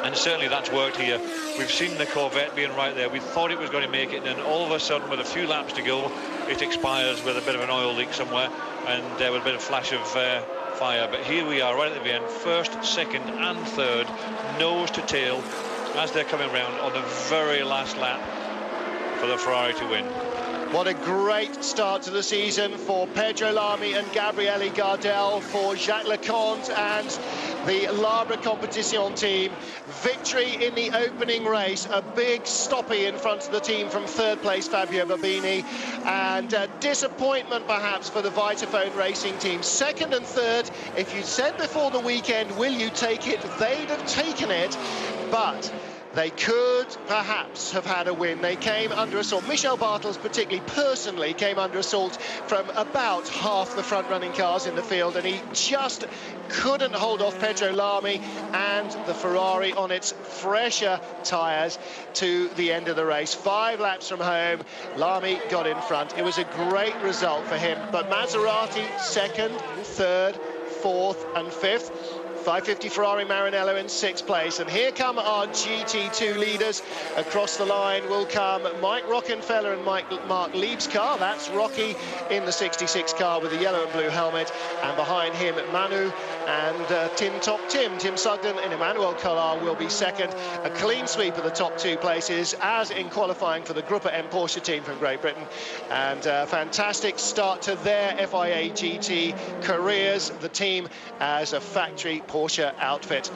And certainly that's worked here. We've seen the Corvette being right there. We thought it was going to make it, and then all of a sudden, with a few laps to go, it expires with a bit of an oil leak somewhere, and with a bit of flash of fire. But here we are, right at the end, first, second and third, nose to tail, as they're coming round on the very last lap for the Ferrari to win. What a great start to the season for Pedro Lamy and Gabriele Gardel, for Jacques Leconte and the Labre Competition team. Victory in the opening race, a big stoppie in front of the team from third place, Fabio Babini, and disappointment perhaps for the Vitaphone Racing team. Second and third, if you'd said before the weekend, will you take it, they'd have taken it, but they could perhaps have had a win. They came under assault. Michel Bartels, particularly personally, came under assault from about half the front-running cars in the field, and he just couldn't hold off Pedro Lamy and the Ferrari on its fresher tyres to the end of the race. 5 laps from home, Lamy got in front. It was a great result for him, but Maserati second, third, fourth and fifth. 550 Ferrari Maranello in 6th place, and here come our GT2 leaders. Across the line will come Mike Rockenfeller and Mark Lieb's car. That's Rocky in the 66 car with the yellow and blue helmet, and behind him Manu and Tim Sugden in Emmanuel Collard will be second. A clean sweep of the top 2 places, as in qualifying for the Gruppa M Porsche team from Great Britain, and a fantastic start to their FIA GT careers, the team as a factory Porsche outfit.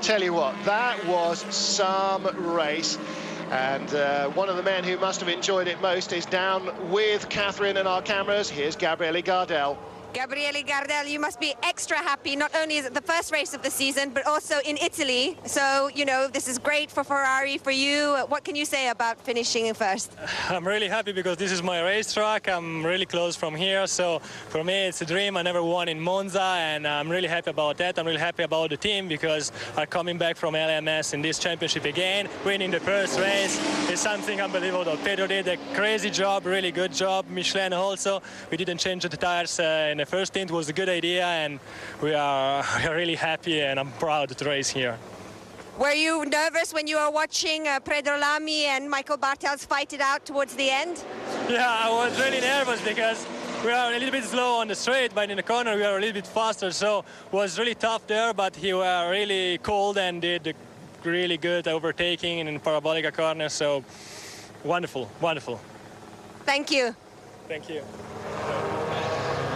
Tell you what, that was some race, and one of the men who must have enjoyed it most is down with Catherine and our cameras. Here's Gabriele Gardel. Gabriele Gardel, you must be extra happy. Not only is it the first race of the season, but also in Italy. So, you know, this is great for Ferrari, for you. What can you say about finishing first? I'm really happy because this is my racetrack. I'm really close from here. So for me, it's a dream. I never won in Monza, and I'm really happy about that. I'm really happy about the team because I'm coming back from LMS in this championship again. Winning the first race is something unbelievable. Pedro did a crazy job, really good job. Michelin also. We didn't change the tires in the first stint. Was a good idea, and we are really happy, and I'm proud to race here. Were you nervous when you were watching Pedro Lamy and Michael Bartels fight it out towards the end? Yeah, I was really nervous because we are a little bit slow on the straight, but in the corner we are a little bit faster, so it was really tough there, but he was really cold and did really good overtaking in the parabolic corner, so wonderful. Thank you. Thank you.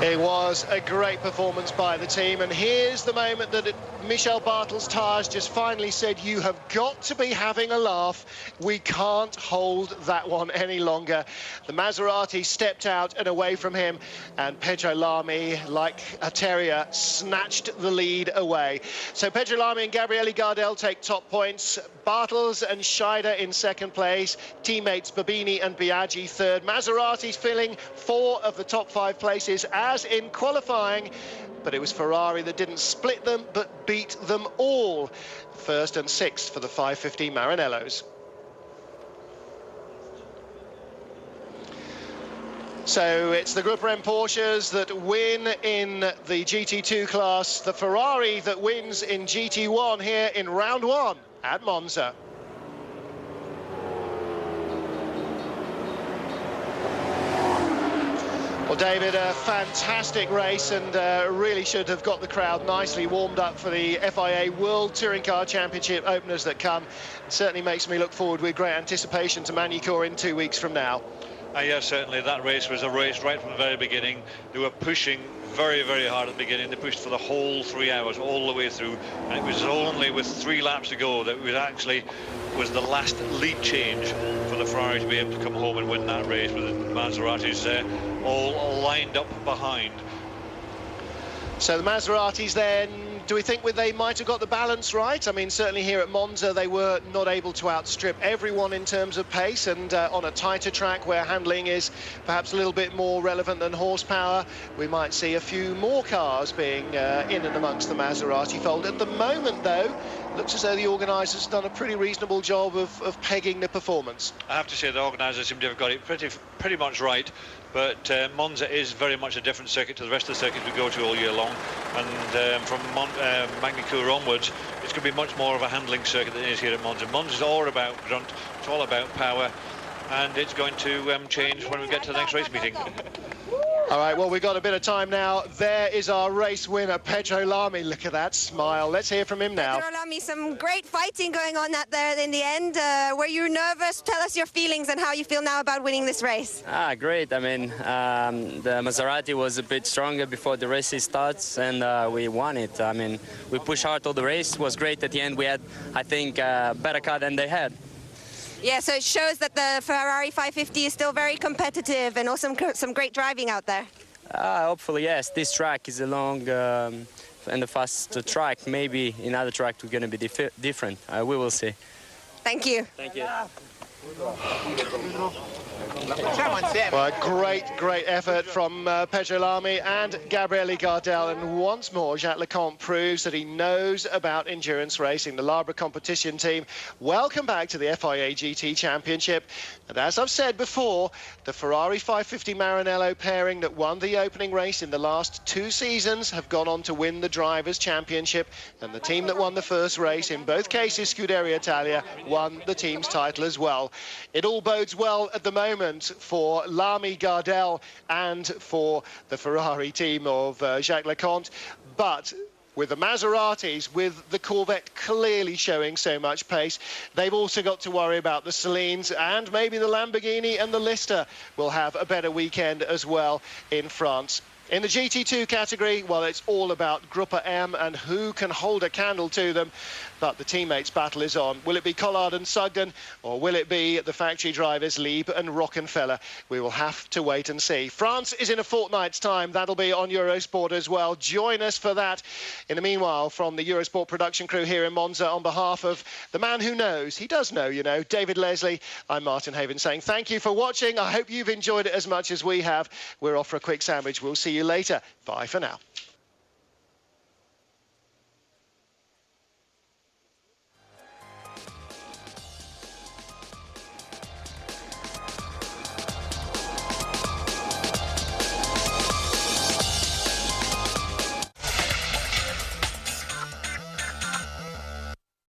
It was a great performance by the team, and here's the moment that Michel Bartels' tyres just finally said, you have got to be having a laugh. We can't hold that one any longer. The Maserati stepped out and away from him, and Pedro Lamy, like a terrier, snatched the lead away. So Pedro Lamy and Gabriele Gardel take top points. Bartels and Scheider in second place. Teammates Babini and Biaggi third. Maserati's filling 4 of the top 5 places as in qualifying, but it was Ferrari that didn't split them but beat them all. First and 6th for the 550 Maranellos. So it's the Gruppa M Porsches that win in the GT2 class, the Ferrari that wins in GT1 here in round 1 at Monza. Well, David, a fantastic race, and really should have got the crowd nicely warmed up for the FIA World Touring Car Championship openers that come. It certainly makes me look forward with great anticipation to Magny-Cours in 2 weeks from now. Yeah, certainly that race was a race right from the very beginning. They were pushing very, very hard at the beginning. They pushed for the whole 3 hours all the way through, and it was only with 3 laps to go that it actually was the last lead change for the Ferrari to be able to come home and win that race, with the Maseratis all lined up behind. So the Maseratis then, do we think they might have got the balance right? I mean, certainly here at Monza, they were not able to outstrip everyone in terms of pace, and on a tighter track where handling is perhaps a little bit more relevant than horsepower, we might see a few more cars being in and amongst the Maserati fold. At the moment, though, looks as though the organisers have done a pretty reasonable job of pegging the performance. I have to say the organisers seem to have got it pretty much right, but Monza is very much a different circuit to the rest of the circuits we go to all year long, and from Magny-Cours onwards, it's going to be much more of a handling circuit than it is here at Monza. Monza's all about grunt, it's all about power, and it's going to change when we get to the next race meeting. All right, well, we've got a bit of time now. There is our race winner, Pedro Lamy. Look at that smile. Let's hear from him now. Pedro Lamy, some great fighting going on out there in the end. Were you nervous? Tell us your feelings and how you feel now about winning this race. Great. I mean, the Maserati was a bit stronger before the race starts, and we won it. I mean, we pushed hard all the race. It was great at the end. We had, I think, a better car than they had. Yeah, so it shows that the Ferrari 550 is still very competitive and also some great driving out there. Hopefully, yes. This track is a long and a fast track. Maybe in other track we're going to be different. We will see. Thank you. Thank you. Well, great effort from Pedro Lamy and Gabriele Gardel, and once more Jacques Lecomte proves that he knows about endurance racing. The Labra competition team, welcome back to the FIA GT Championship, and as I've said before, the Ferrari 550 Maranello pairing that won the opening race in the last 2 seasons have gone on to win the Drivers' Championship, and the team that won the first race, in both cases Scuderia Italia, won the team's title as well. It all bodes well at the moment for Lamy, Gardel and for the Ferrari team of Jacques Lecomte, but with the Maseratis, with the Corvette clearly showing so much pace, they've also got to worry about the Celines, and maybe the Lamborghini and the Lister will have a better weekend as well in France. In the GT2 category, well, it's all about Gruppa M and who can hold a candle to them, but the teammates' battle is on. Will it be Collard and Sugden, or will it be the factory drivers Lieb and Rockenfeller? We will have to wait and see. France is in a fortnight's time. That'll be on Eurosport as well. Join us for that. In the meanwhile, from the Eurosport production crew here in Monza, on behalf of the man who knows, he does know, you know, David Leslie, I'm Martin Haven saying thank you for watching. I hope you've enjoyed it as much as we have. We're off for a quick sandwich. We'll see you later. Bye for now.